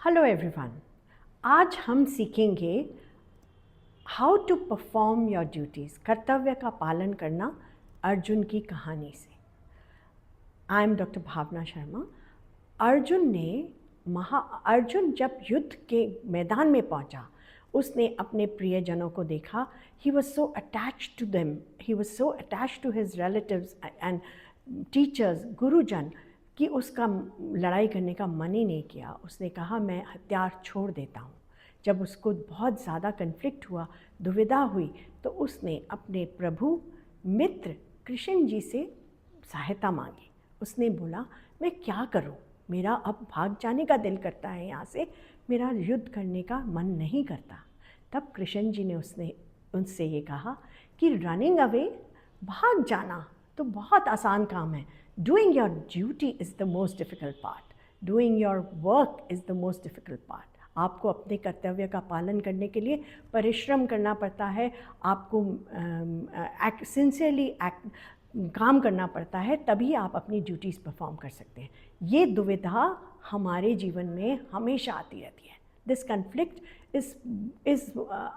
Hello everyone. आज हम सीखेंगे how to perform your duties, कर्तव्य का पालन करना अर्जुन की कहानी से। I am doctor Bhavna Sharma. Arjun जब युद्ध के मैदान में पहुंचा, उसने अपने प्रियजनों को देखा। He was so attached to them, he was so attached to his relatives and teachers, गुरुजन, कि उसका लड़ाई करने का मन ही नहीं किया। उसने कहा मैं हथियार छोड़ देता हूँ। जब उसको बहुत ज़्यादा कन्फ्लिक्ट हुआ, दुविधा हुई, तो उसने अपने प्रभु मित्र कृष्ण जी से सहायता मांगी। उसने बोला मैं क्या करूँ, मेरा अब भाग जाने का दिल करता है यहाँ से, मेरा युद्ध करने का मन नहीं करता। तब कृष्ण जी ने उनसे ये कहा कि रनिंग अवे, भाग जाना तो बहुत आसान काम है। Doing your duty is the most difficult part, doing your work is the most difficult part. आपको अपने कर्तव्य का पालन करने के लिए परिश्रम करना पड़ता है, आपको सिंसियरली काम करना पड़ता है, तभी आप अपनी ड्यूटीज़ परफॉर्म कर सकते हैं। ये दुविधा हमारे जीवन में हमेशा आती रहती है। This conflict is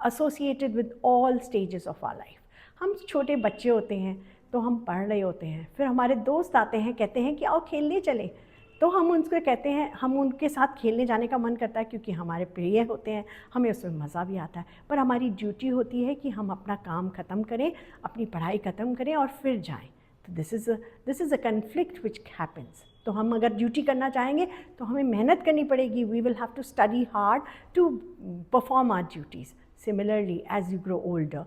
associated with all stages of our life. हम छोटे बच्चे होते हैं तो हम पढ़ रहे होते हैं, फिर हमारे दोस्त आते हैं, कहते हैं कि आओ खेलने चले, तो हम उनको कहते हैं, हम उनके साथ खेलने जाने का मन करता है क्योंकि हमारे प्रिय होते हैं, हमें उसमें मज़ा भी आता है। पर हमारी ड्यूटी होती है कि हम अपना काम ख़त्म करें, अपनी पढ़ाई ख़त्म करें और फिर जाएं। तो this is a conflict which happens. तो हम अगर ड्यूटी करना चाहेंगे तो हमें मेहनत करनी पड़ेगी। We will have to study hard to perform our duties. Similarly as you grow older,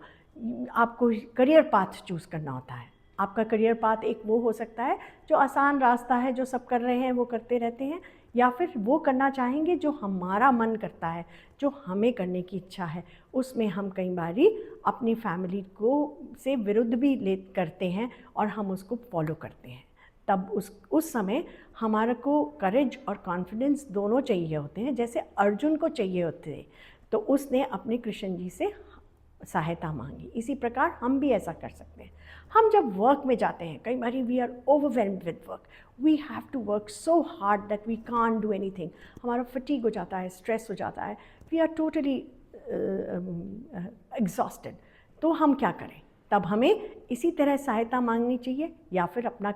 आपको करियर पाथ चूज़ करना होता है। आपका करियर पाथ एक वो हो सकता है जो आसान रास्ता है, जो सब कर रहे हैं वो करते रहते हैं, या फिर वो करना चाहेंगे जो हमारा मन करता है, जो हमें करने की इच्छा है। उसमें हम कई बारी अपनी फैमिली को से विरुद्ध भी करते हैं और हम उसको फॉलो करते हैं। तब उस समय हमारे को करेज और कॉन्फिडेंस दोनों चाहिए होते हैं, जैसे अर्जुन को चाहिए होते हैं। तो उसने अपने कृष्ण जी से सहायता मांगी। इसी प्रकार हम भी ऐसा कर सकते हैं। हम जब वर्क में जाते हैं, कई बार we are overwhelmed with work, we have to work so hard that we can't do anything. हमारा फटीग हो जाता है, स्ट्रेस हो जाता है, वी आर टोटली एग्जॉस्टेड। तो हम क्या करें? तब हमें इसी तरह सहायता मांगनी चाहिए, या फिर अपना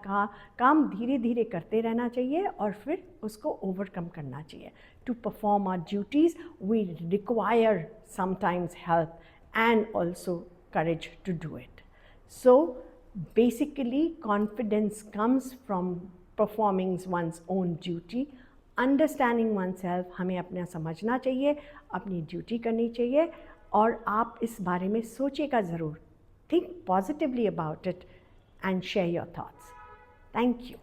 काम धीरे धीरे करते रहना चाहिए और फिर उसको ओवरकम करना चाहिए। To perform our duties we require sometimes help and also courage to do it. So basically confidence comes from performing one's own duty, understanding oneself। हमें अपना समझना चाहिए, अपनी ड्यूटी करनी चाहिए, और आप इस बारे में सोचेगा ज़रूर। Think positively about it and share your thoughts. Thank you.